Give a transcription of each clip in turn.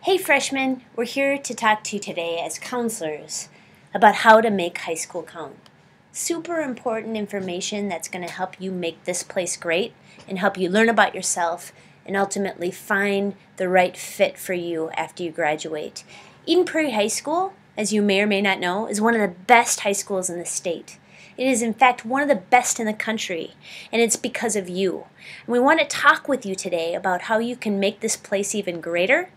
Hey freshmen, we're here to talk to you today as counselors about how to make high school count. Super important information that's going to help you make this place great and help you learn about yourself and ultimately find the right fit for you after you graduate. Eden Prairie High School, as you may or may not know, is one of the best high schools in the state. It is in fact one of the best in the country, and it's because of you. And we want to talk with you today about how you can make this place even greater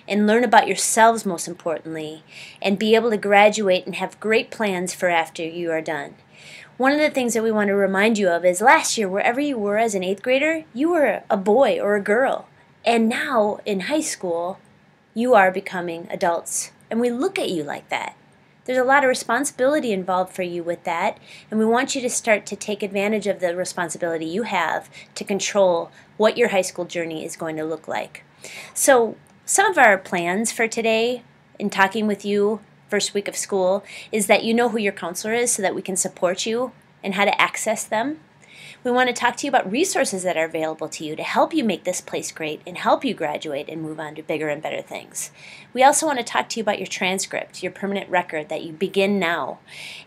and learn about yourselves most importantly, and be able to graduate and have great plans for after you are done. One of the things that we want to remind you of is last year, wherever you were as an 8th grader, you were a boy or a girl. And now in high school, you are becoming adults. And we look at you like that. There's a lot of responsibility involved for you with that, and we want you to start to take advantage of the responsibility you have to control what your high school journey is going to look like. So some of our plans for today in talking with you first week of school is that you know who your counselor is so that we can support you and how to access them. We want to talk to you about resources that are available to you to help you make this place great and help you graduate and move on to bigger and better things. We also want to talk to you about your transcript, your permanent record that you begin now,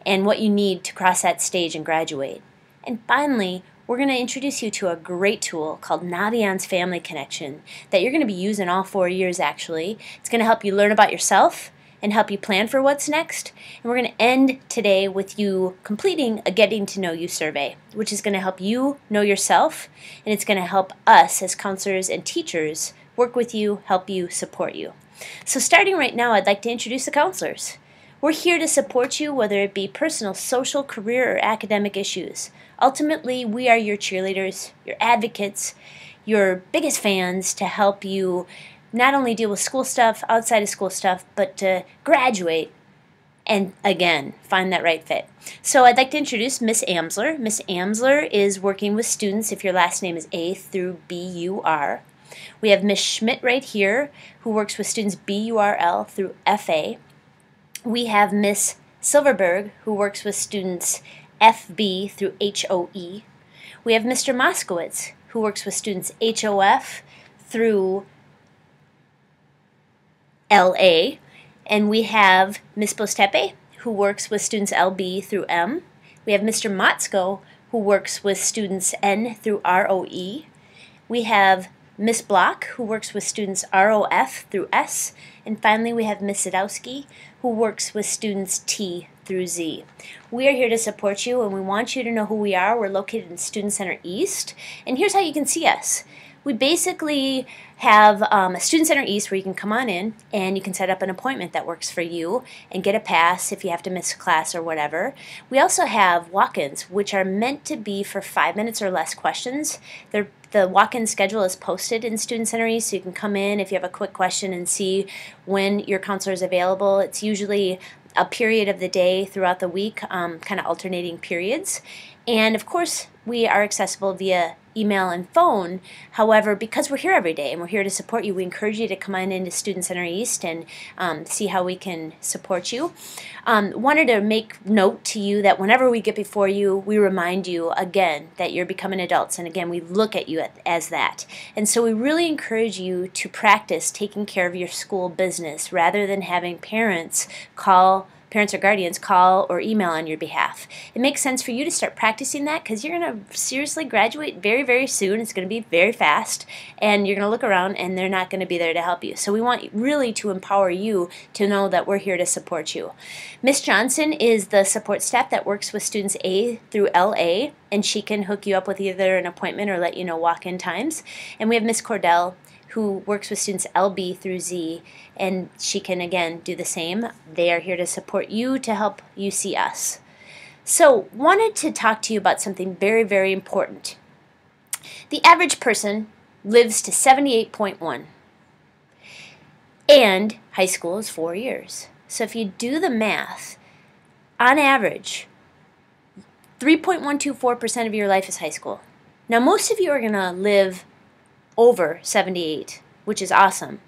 and what you need to cross that stage and graduate. And finally, we're going to introduce you to a great tool called Naviance Family Connection that you're going to be using all 4 years actually. It's going to help you learn about yourself and help you plan for what's next. And we're going to end today with you completing a Getting to Know You survey, which is going to help you know yourself, and it's going to help us as counselors and teachers work with you, help you, support you. So starting right now, I'd like to introduce the counselors. We're here to support you, whether it be personal, social, career, or academic issues. Ultimately, we are your cheerleaders, your advocates, your biggest fans to help you not only deal with school stuff, outside of school stuff, but to graduate and, again, find that right fit. So I'd like to introduce Miss Amsler. Miss Amsler is working with students if your last name is A through BUR. We have Miss Schmidt right here, who works with students BURL through FA. We have Miss Silverberg, who works with students FB through HOE. We have Mr. Moskowitz, who works with students HOF through LA. And we have Ms. Bostepe, who works with students LB through M. We have Mr. Motzko, who works with students N through ROE. We have Ms. Block, who works with students ROF through S. And finally, we have Ms. Sadowski, who works with students T through Z. We are here to support you, and we want you to know who we are. We're located in Student Center East, and here's how you can see us. We basically have a Student Center East where you can come on in and you can set up an appointment that works for you and get a pass if you have to miss class or whatever. We also have walk-ins, which are meant to be for 5 minutes or less questions. The walk-in schedule is posted in Student Center East, so you can come in if you have a quick question and see when your counselor is available. It's usually a period of the day throughout the week, kind of alternating periods. And of course, we are accessible via email and phone. However, because we're here every day and we're here to support you, we encourage you to come on into Student Center East and see how we can support you. Wanted to make note to you that whenever we get before you, we remind you again that you're becoming adults, and again, we look at you as that. And so we really encourage you to practice taking care of your school business rather than having parents or guardians call or email on your behalf. It makes sense for you to start practicing that because you're going to seriously graduate very, very soon. It's going to be very fast, and you're going to look around and they're not going to be there to help you. So we want really to empower you to know that we're here to support you. Miss Johnson is the support staff that works with students A through LA, and she can hook you up with either an appointment or let you know walk-in times. And we have Miss Cordell, who works with students LB through Z, and she can again do the same. They are here to support you to help you see us. So wanted to talk to you about something very, very important. The average person lives to 78.1, and high school is 4 years. So if you do the math, on average, 3.124% of your life is high school. Now most of you are going to live over 78, which is awesome.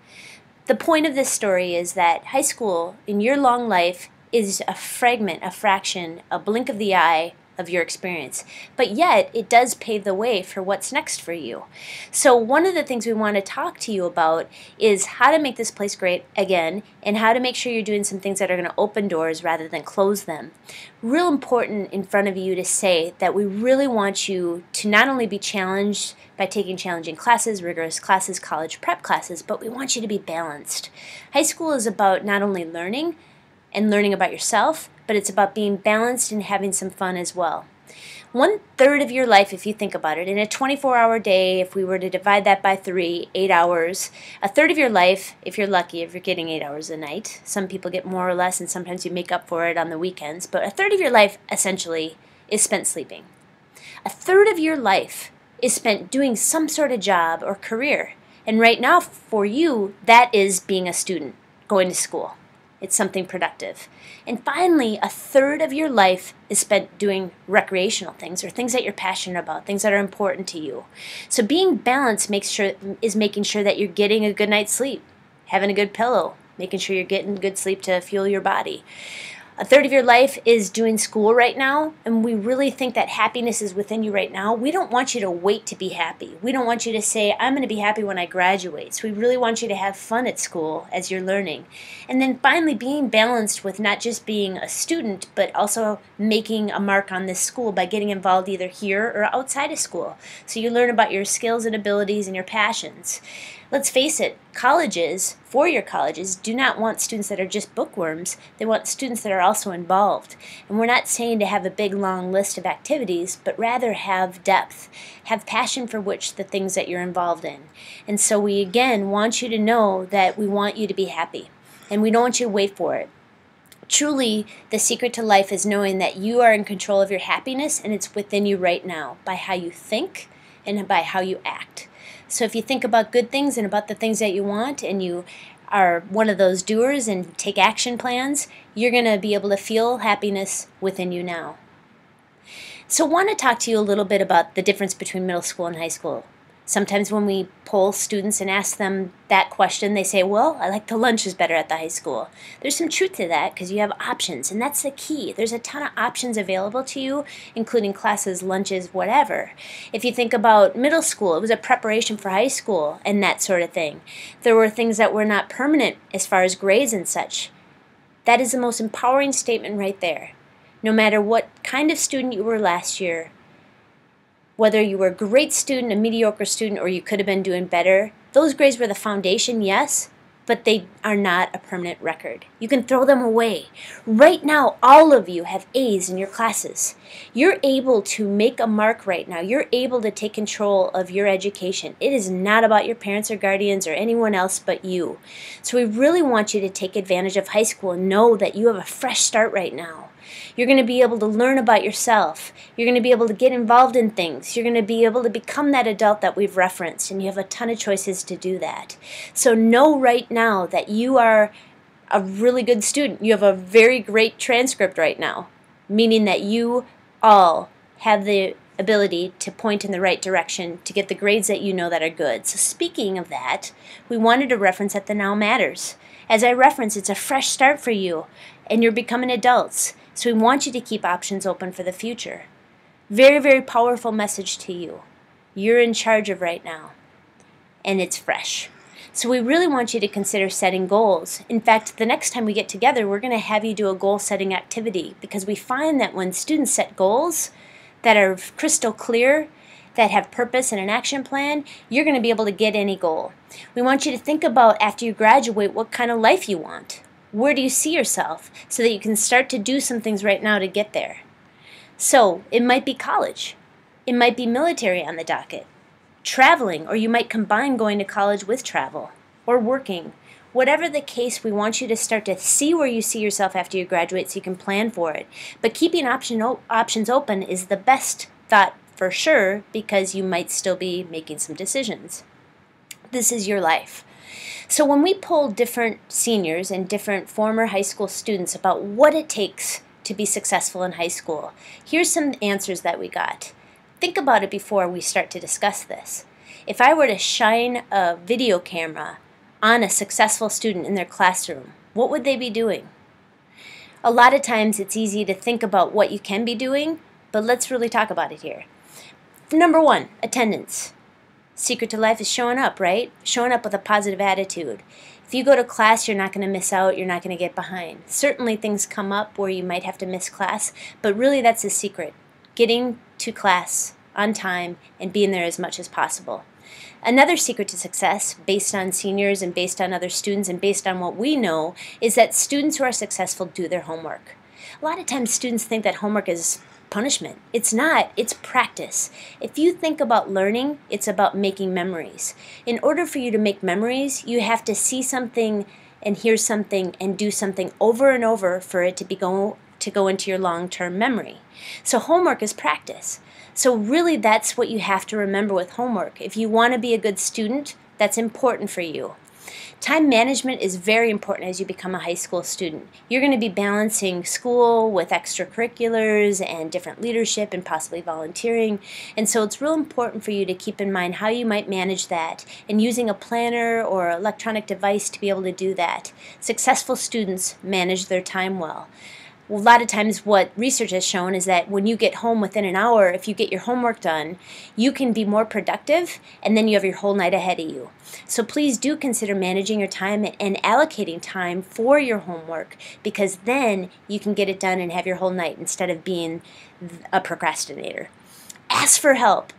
The point of this story is that high school in your long life is a fragment, a fraction, a blink of the eye of your experience, but yet it does pave the way for what's next for you. So one of the things we want to talk to you about is how to make this place great again, and how to make sure you're doing some things that are going to open doors rather than close them. Real important in front of you to say that we really want you to not only be challenged by taking challenging classes, rigorous classes, college prep classes, but we want you to be balanced. High school is about not only learning and learning about yourself, but it's about being balanced and having some fun as well. 1/3 of your life, if you think about it, in a 24-hour day, if we were to divide that by 3, 8 hours, 1/3 of your life, if you're lucky, if you're getting 8 hours a night. Some people get more or less, and sometimes you make up for it on the weekends. But 1/3 of your life, essentially, is spent sleeping. 1/3 of your life is spent doing some sort of job or career. And right now, for you, that is being a student, going to school. It's something productive. And finally, 1/3 of your life is spent doing recreational things or things that you're passionate about, things that are important to you. So being balanced is making sure that you're getting a good night's sleep, having a good pillow, making sure you're getting good sleep to fuel your body. 1/3 of your life is doing school right now, and we really think that happiness is within you right now. We don't want you to wait to be happy. We don't want you to say, I'm going to be happy when I graduate. So we really want you to have fun at school as you're learning. And then finally, being balanced with not just being a student, but also making a mark on this school by getting involved either here or outside of school. So you learn about your skills and abilities and your passions. Let's face it, colleges, four-year colleges, do not want students that are just bookworms. They want students that are also involved. And we're not saying to have a big, long list of activities, but rather have depth, have passion for the things that you're involved in. And so we, again, want you to know that we want you to be happy, and we don't want you to wait for it. Truly, the secret to life is knowing that you are in control of your happiness, and it's within you right now by how you think and by how you act. So if you think about good things and about the things that you want, and you are one of those doers and take action plans, you're going to be able to feel happiness within you now. So I want to talk to you a little bit about the difference between middle school and high school. Sometimes when we poll students and ask them that question, they say, well, I like the lunches better at the high school. There's some truth to that because you have options, and that's the key. There's a ton of options available to you, including classes, lunches, whatever. If you think about middle school, it was a preparation for high school and that sort of thing. There were things that were not permanent as far as grades and such. That is the most empowering statement right there. No matter what kind of student you were last year, whether you were a great student, a mediocre student, or you could have been doing better, those grades were the foundation, yes, but they are not a permanent record. You can throw them away. Right now, all of you have A's in your classes. You're able to make a mark right now. You're able to take control of your education. It is not about your parents or guardians or anyone else but you. So we really want you to take advantage of high school and know that you have a fresh start right now. You're going to be able to learn about yourself. You're going to be able to get involved in things. You're going to be able to become that adult that we've referenced, and you have a ton of choices to do that. So know right now that you are a really good student. You have a very great transcript right now, meaning that you all have the ability to point in the right direction to get the grades that you know that are good. So speaking of that, we wanted to reference that the now matters. As I referenced, it's a fresh start for you, and you're becoming adults. So we want you to keep options open for the future. Very, very powerful message to you. You're in charge of right now, and it's fresh. So we really want you to consider setting goals. In fact, the next time we get together, we're going to have you do a goal-setting activity, because we find that when students set goals that are crystal clear, that have purpose and an action plan, you're going to be able to get any goal. We want you to think about, after you graduate, what kind of life you want. Where do you see yourself, so that you can start to do some things right now to get there. So it might be college. It might be military on the docket. Traveling, or you might combine going to college with travel, or working. Whatever the case, we want you to start to see where you see yourself after you graduate so you can plan for it. But keeping options open is the best thought for sure, because you might still be making some decisions. This is your life. So when we polled different seniors and different former high school students about what it takes to be successful in high school, here's some answers that we got. Think about it before we start to discuss this. If I were to shine a video camera on a successful student in their classroom, what would they be doing? A lot of times it's easy to think about what you can be doing, but let's really talk about it here. Number one, attendance. Secret to life is showing up, right? Showing up with a positive attitude. If you go to class, you're not going to miss out. You're not going to get behind. Certainly things come up where you might have to miss class, but really that's the secret. Getting to class on time and being there as much as possible. Another secret to success, based on seniors and based on other students and based on what we know, is that students who are successful do their homework. A lot of times students think that homework is punishment. It's not. It's practice. If you think about learning, it's about making memories. In order for you to make memories, you have to see something and hear something and do something over and over for it to go into your long-term memory. So homework is practice. So really that's what you have to remember with homework. If you want to be a good student, that's important for you. Time management is very important as you become a high school student. You're going to be balancing school with extracurriculars and different leadership and possibly volunteering. And so it's real important for you to keep in mind how you might manage that and using a planner or electronic device to be able to do that. Successful students manage their time well. A lot of times what research has shown is that when you get home within an hour, if you get your homework done, you can be more productive and then you have your whole night ahead of you. So please do consider managing your time and allocating time for your homework, because then you can get it done and have your whole night instead of being a procrastinator. Ask for help.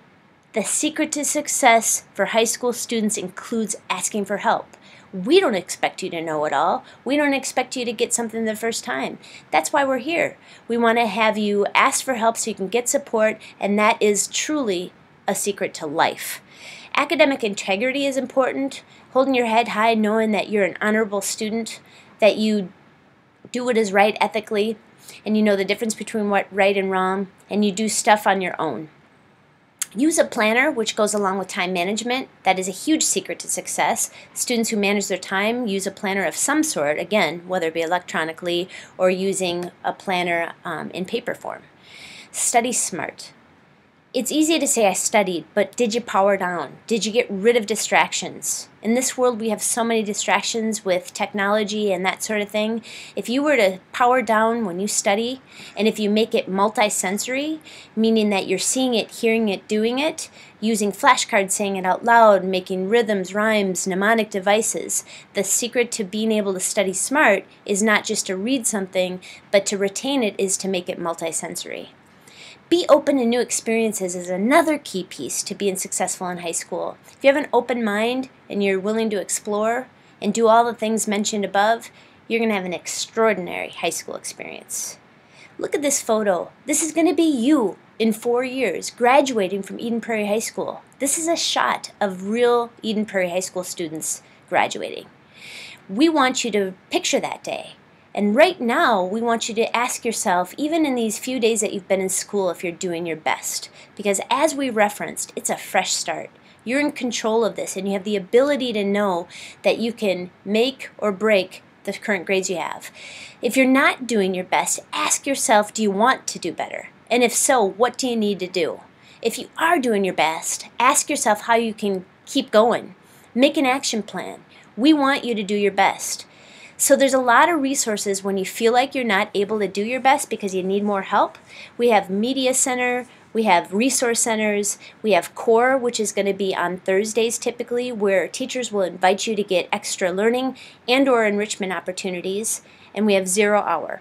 The secret to success for high school students includes asking for help. We don't expect you to know it all. We don't expect you to get something the first time. That's why we're here. We want to have you ask for help so you can get support, and that is truly a secret to life. Academic integrity is important. Holding your head high, knowing that you're an honorable student, that you do what is right ethically, and you know the difference between what right and wrong, and you do stuff on your own. Use a planner, which goes along with time management. That is a huge secret to success. Students who manage their time use a planner of some sort, again, whether it be electronically or using a planner in paper form. Study smart. It's easy to say I studied, but did you power down? Did you get rid of distractions? In this world, we have so many distractions with technology and that sort of thing. If you were to power down when you study, and if you make it multisensory, meaning that you're seeing it, hearing it, doing it, using flashcards, saying it out loud, making rhythms, rhymes, mnemonic devices, the secret to being able to study smart is not just to read something, but to retain it is to make it multisensory. Be open to new experiences is another key piece to being successful in high school. If you have an open mind and you're willing to explore and do all the things mentioned above, you're going to have an extraordinary high school experience. Look at this photo. This is going to be you in 4 years graduating from Eden Prairie High School. This is a shot of real Eden Prairie High School students graduating. We want you to picture that day. And right now, we want you to ask yourself, even in these few days that you've been in school, if you're doing your best. Because as we referenced, it's a fresh start. You're in control of this, and you have the ability to know that you can make or break the current grades you have. If you're not doing your best, ask yourself, do you want to do better? And if so, what do you need to do? If you are doing your best, ask yourself how you can keep going. Make an action plan. We want you to do your best. So there's a lot of resources when you feel like you're not able to do your best because you need more help. We have Media Center, we have resource centers, we have CORE, which is going to be on Thursdays typically, where teachers will invite you to get extra learning and or enrichment opportunities, and we have 0 Hour.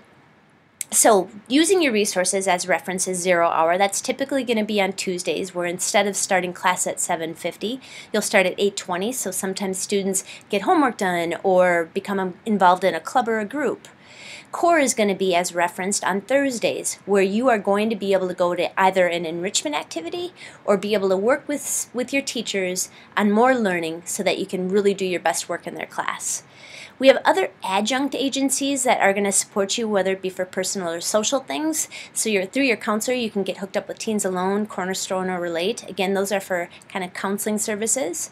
So using your resources as reference is 0 Hour. That's typically going to be on Tuesdays, where instead of starting class at 7:50, you'll start at 8:20. So sometimes students get homework done or become involved in a club or a group. CORE is going to be as referenced on Thursdays, where you are going to be able to go to either an enrichment activity or be able to work with your teachers on more learning so that you can really do your best work in their class. We have other adjunct agencies that are going to support you, whether it be for personal or social things. So through your counselor, you can get hooked up with Teens Alone, Cornerstone, or Relate. Again, those are for kind of counseling services.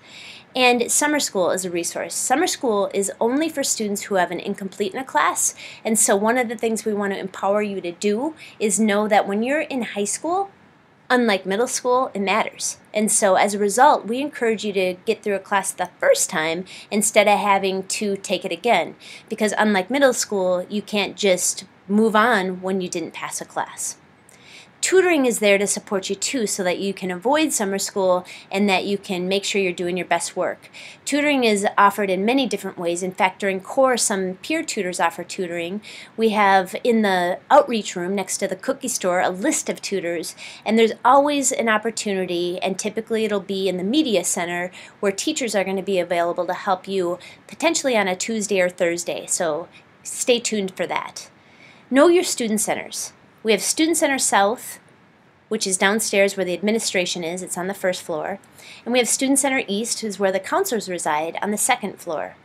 And summer school is a resource. Summer school is only for students who have an incomplete in a class. And so one of the things we want to empower you to do is know that when you're in high school, unlike middle school, it matters. And so as a result, we encourage you to get through a class the first time instead of having to take it again. Because unlike middle school, you can't just move on when you didn't pass a class. Tutoring is there to support you too, so that you can avoid summer school and that you can make sure you're doing your best work. Tutoring is offered in many different ways. In fact, during core, some peer tutors offer tutoring. We have in the outreach room next to the cookie store a list of tutors, and there's always an opportunity, and typically it'll be in the media center where teachers are going to be available to help you potentially on a Tuesday or Thursday, so stay tuned for that. Know your student centers. We have Student Center South, which is downstairs where the administration is. It's on the first floor. And we have Student Center East, which is where the counselors reside, on the second floor.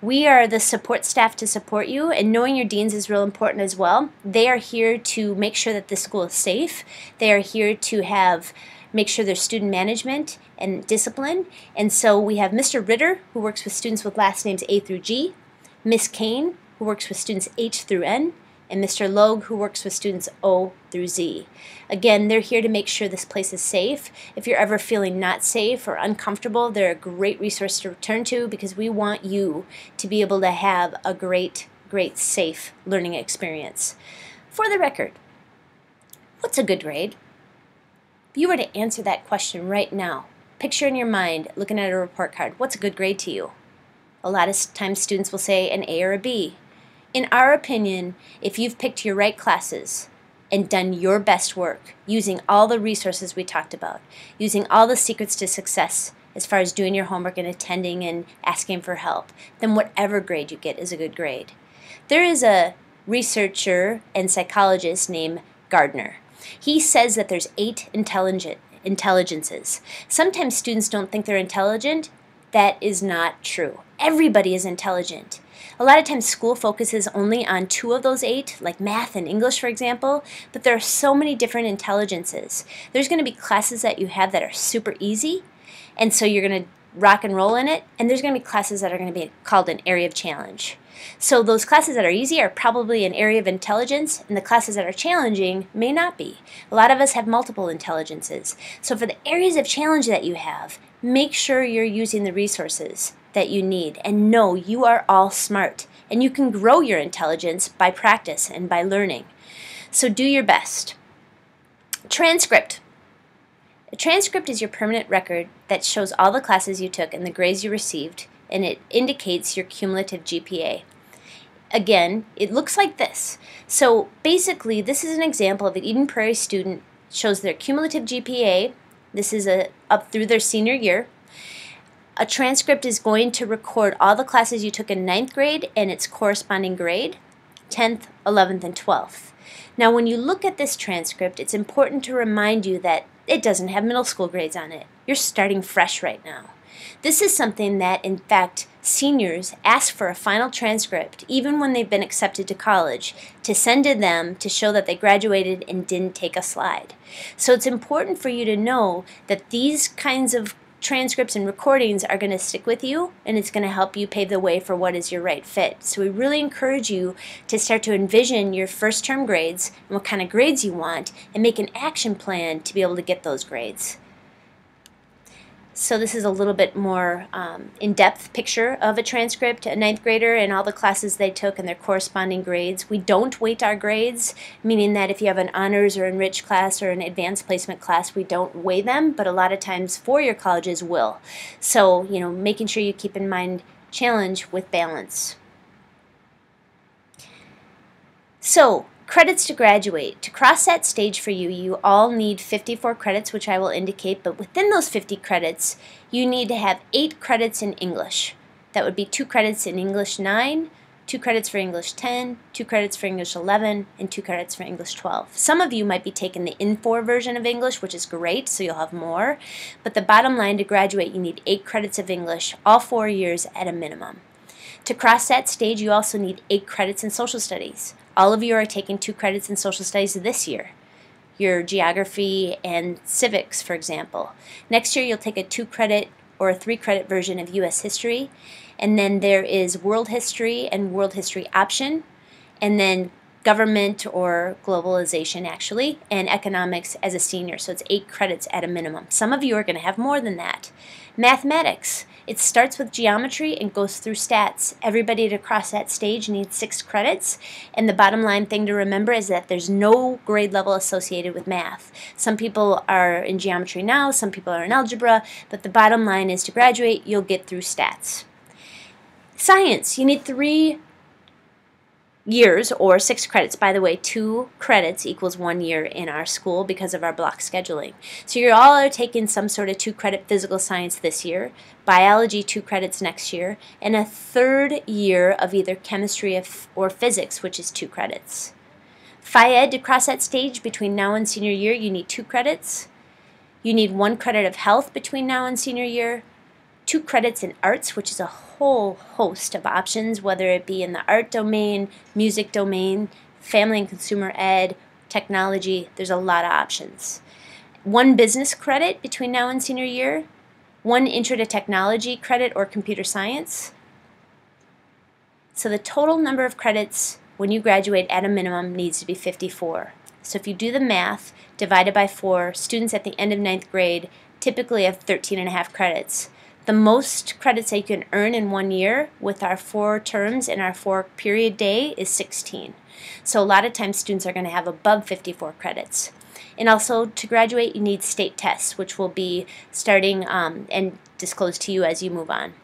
We are the support staff to support you, and knowing your deans is real important as well. They are here to make sure that the school is safe. They are here to make sure there's student management and discipline. And so we have Mr. Ritter, who works with students with last names A through G, Miss Kane, who works with students H through N, and Mr. Logue, who works with students O through Z. Again, they're here to make sure this place is safe. If you're ever feeling not safe or uncomfortable, they're a great resource to return to, because we want you to be able to have a great, safe learning experience. For the record, what's a good grade? If you were to answer that question right now, picture in your mind, looking at a report card, what's a good grade to you? A lot of times students will say an A or a B. In our opinion, if you've picked your right classes and done your best work, using all the resources we talked about, using all the secrets to success as far as doing your homework and attending and asking for help, then whatever grade you get is a good grade. There is a researcher and psychologist named Gardner. He says that there's 8 intelligences. Sometimes students don't think they're intelligent. That is not true. Everybody is intelligent. A lot of times school focuses only on 2 of those 8, like math and English, for example, but there are so many different intelligences. There's going to be classes that you have that are super easy, and so you're going to rock and roll in it, and there's going to be classes that are going to be called an area of challenge. So those classes that are easy are probably an area of intelligence, and the classes that are challenging may not be. A lot of us have multiple intelligences. So for the areas of challenge that you have, make sure you're using the resources that you need, and know you are all smart, and you can grow your intelligence by practice and by learning. So do your best. Transcript. A transcript is your permanent record that shows all the classes you took and the grades you received, and it indicates your cumulative GPA. Again, it looks like this. So basically, this is an example of an Eden Prairie student. Shows their cumulative GPA. This is up through their senior year. A transcript is going to record all the classes you took in 9th grade and its corresponding grade, 10th, 11th, and 12th. Now when you look at this transcript, it's important to remind you that it doesn't have middle school grades on it. You're starting fresh right now. This is something that, in fact, seniors ask for a final transcript, even when they've been accepted to college, to send to them to show that they graduated and didn't take a slide. So it's important for you to know that these kinds of transcripts and recordings are going to stick with you, and it's going to help you pave the way for what is your right fit. So we really encourage you to start to envision your first term grades and what kind of grades you want, and make an action plan to be able to get those grades. So this is a little bit more in-depth picture of a transcript, a 9th grader and all the classes they took and their corresponding grades. We don't weight our grades, meaning that if you have an honors or enriched class or an advanced placement class, we don't weigh them, but a lot of times four-year colleges will. So, making sure you keep in mind challenge with balance. So, credits to graduate. To cross that stage for you, you all need 54 credits, which I will indicate, but within those 50 credits, you need to have 8 credits in English. That would be 2 credits in English 9, 2 credits for English 10, 2 credits for English 11, and 2 credits for English 12. Some of you might be taking the Infor version of English, which is great, so you'll have more, but the bottom line, to graduate, you need 8 credits of English, all 4 years at a minimum. To cross that stage, you also need 8 credits in social studies. All of you are taking 2 credits in social studies this year. Your geography and civics, for example. Next year you'll take a 2-credit or a 3-credit version of U.S. history. And then there is world history and world history option. And then government or globalization, actually, and economics as a senior. So it's 8 credits at a minimum. Some of you are going to have more than that. Mathematics. It starts with geometry and goes through stats. Everybody to cross that stage needs 6 credits, and the bottom line thing to remember is that there's no grade level associated with math. Some people are in geometry now, some people are in algebra, but the bottom line is to graduate, you'll get through stats. Science, you need 3 years or 6 credits. By the way, 2 credits equals 1 year in our school because of our block scheduling. So you all are taking some sort of 2 credit physical science this year, biology 2 credits next year, and a 3rd year of either chemistry or physics, which is 2 credits. Phy Ed, to cross that stage between now and senior year, you need 2 credits. You need 1 credit of health between now and senior year, 2 credits in arts, which is a whole host of options, whether it be in the art domain, music domain, family and consumer ed, technology. There's a lot of options. 1 business credit between now and senior year, 1 intro to technology credit or computer science. So the total number of credits when you graduate at a minimum needs to be 54. So if you do the math, divided by 4, students at the end of 9th grade typically have 13.5 credits. The most credits that you can earn in 1 year with our 4 terms and our 4 period day is 16. So a lot of times students are going to have above 54 credits. And also to graduate you need state tests, which will be starting and disclosed to you as you move on.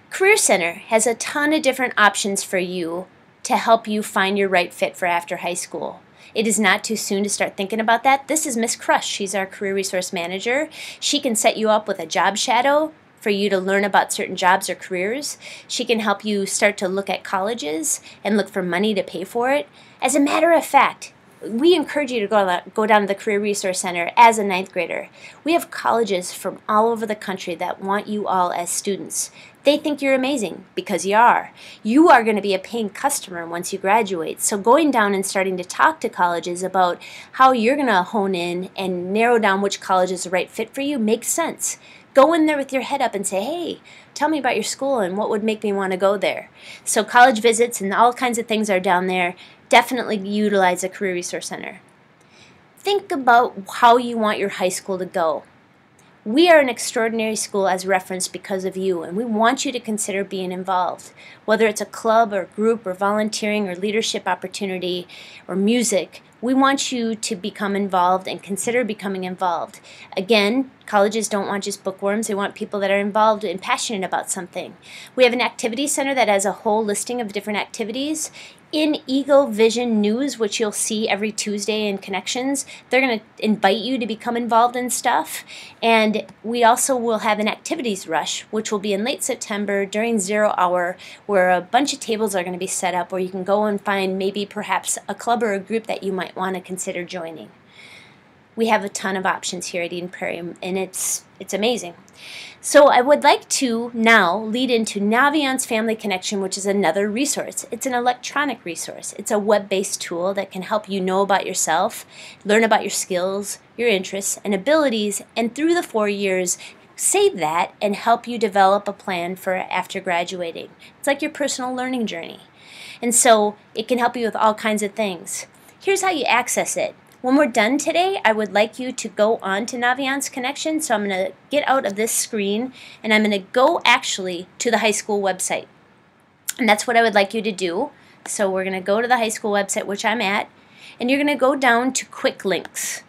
Career Center has a ton of different options for you to help you find your right fit for after high school. It is not too soon to start thinking about that. This is Miss Crush. She's our career resource manager. She can set you up with a job shadow for you to learn about certain jobs or careers. She can help you start to look at colleges and look for money to pay for it. As a matter of fact, we encourage you to go down to the Career Resource Center as a 9th grader. We have colleges from all over the country that want you all as students. They think you're amazing because you are. You are going to be a paying customer once you graduate. So going down and starting to talk to colleges about how you're going to hone in and narrow down which college is the right fit for you makes sense. Go in there with your head up and say, hey, tell me about your school and what would make me want to go there. So college visits and all kinds of things are down there. Definitely utilize the Career Resource Center. Think about how you want your high school to go. We are an extraordinary school as referenced because of you, and we want you to consider being involved. Whether it's a club or group or volunteering or leadership opportunity or music, we want you to become involved and consider becoming involved. Again, colleges don't want just bookworms. They want people that are involved and passionate about something. We have an activity center that has a whole listing of different activities. In Eagle Vision News, which you'll see every Tuesday in Connections, they're going to invite you to become involved in stuff. And we also will have an activities rush, which will be in late September during 0 hour, where a bunch of tables are going to be set up where you can go and find maybe perhaps a club or a group that you might want to consider joining. We have a ton of options here at Eden Prairie, and it's amazing. So I would like to now lead into Naviance Family Connection, which is another resource. It's an electronic resource. It's a web-based tool that can help you know about yourself, learn about your skills, your interests, and abilities, and through the 4 years, save that and help you develop a plan for after graduating. It's like your personal learning journey. And so it can help you with all kinds of things. Here's how you access it. When we're done today, I would like you to go on to Naviance Connection. So I'm going to get out of this screen and I'm going to go actually to the high school website. And that's what I would like you to do. So we're going to go to the high school website, which I'm at, and you're going to go down to Quick Links.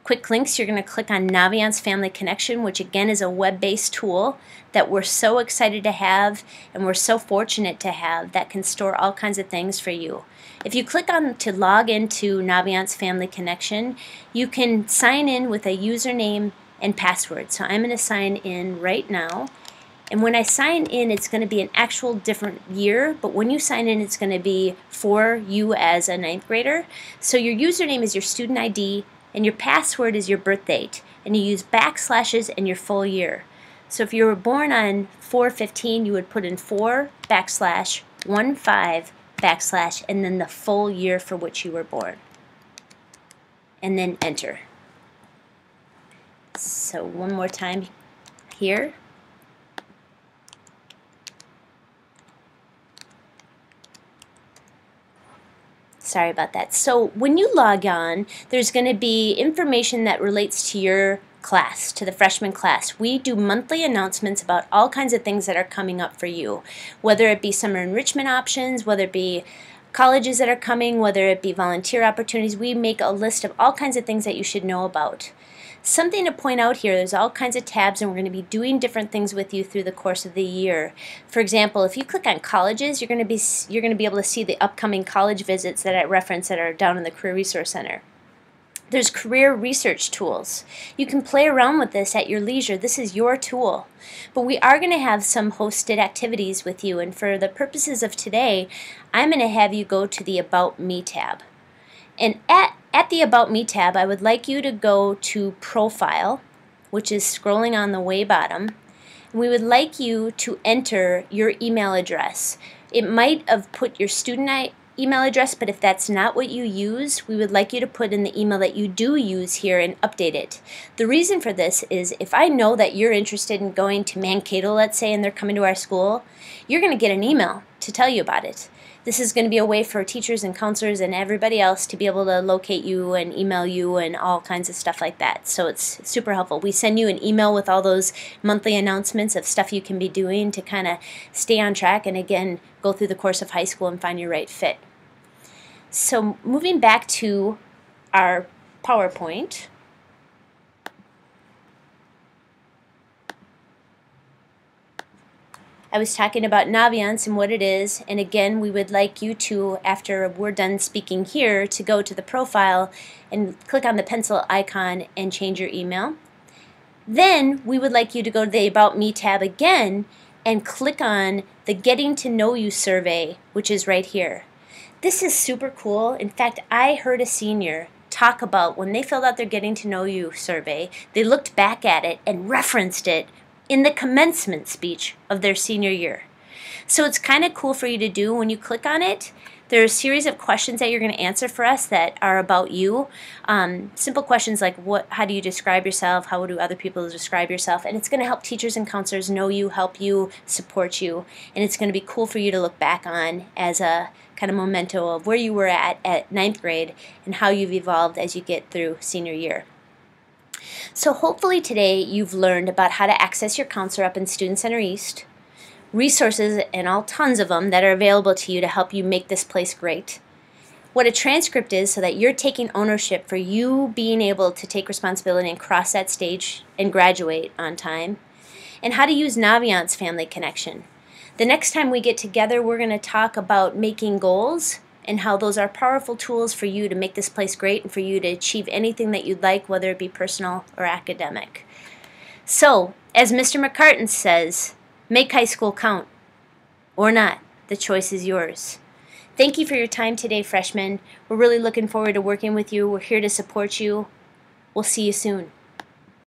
Quick Links, you're going to click on Naviance Family Connection, which again is a web-based tool that we're so excited to have and we're so fortunate to have that can store all kinds of things for you. If you click on to log into Naviance Family Connection, you can sign in with a username and password. So I'm going to sign in right now. And when I sign in, it's going to be an actual different year, but when you sign in, it's going to be for you as a 9th grader. So your username is your student ID, and your password is your birth date, and you use backslashes and your full year. So if you were born on 4/15, you would put in 4/15 and then the full year for which you were born. And then enter. So one more time here. Sorry about that. So when you log on, there's going to be information that relates to your class, to the freshman class. We do monthly announcements about all kinds of things that are coming up for you, whether it be summer enrichment options, whether it be colleges that are coming, whether it be volunteer opportunities. We make a list of all kinds of things that you should know about. Something to point out here, there's all kinds of tabs, and we're going to be doing different things with you through the course of the year. For example, if you click on colleges, you're going to be able to see the upcoming college visits that I referenced that are down in the Career Resource Center. There's career research tools. You can play around with this at your leisure. This is your tool. But we are going to have some hosted activities with you, and for the purposes of today, I'm going to have you go to the About Me tab. And at the About Me tab, I would like you to go to Profile, which is scrolling on the way bottom. And we would like you to enter your email address. It might have put your student email address, but if that's not what you use, we would like you to put in the email that you do use here and update it. The reason for this is if I know that you're interested in going to Mankato, let's say, and they're coming to our school, you're going to get an email to tell you about it. This is going to be a way for teachers and counselors and everybody else to be able to locate you and email you and all kinds of stuff like that. So it's super helpful. We send you an email with all those monthly announcements of stuff you can be doing to kind of stay on track and, again, go through the course of high school and find your right fit. So moving back to our PowerPoint, I was talking about Naviance and what it is, and again, we would like you to, after we're done speaking here, to go to the profile and click on the pencil icon and change your email. Then we would like you to go to the About Me tab again and click on the Getting to Know You survey, which is right here. This is super cool. In fact, I heard a senior talk about when they filled out their Getting to Know You survey, they looked back at it and referenced it in the commencement speech of their senior year. So it's kind of cool for you to do when you click on it. There are a series of questions that you're going to answer for us that are about you. Simple questions like how do you describe yourself? How do other people describe yourself? And it's going to help teachers and counselors know you, help you, support you. And it's going to be cool for you to look back on as a kind of memento of where you were at ninth grade and how you've evolved as you get through senior year. So hopefully today you've learned about how to access your counselor up in Student Center East, resources and all tons of them that are available to you to help you make this place great, what a transcript is so that you're taking ownership for you being able to take responsibility and cross that stage and graduate on time, and how to use Naviance Family Connection. The next time we get together, we're going to talk about making goals and how those are powerful tools for you to make this place great and for you to achieve anything that you'd like, whether it be personal or academic. So, as Mr. McCartan says, make high school count. Or not. The choice is yours. Thank you for your time today, freshmen. We're really looking forward to working with you. We're here to support you. We'll see you soon.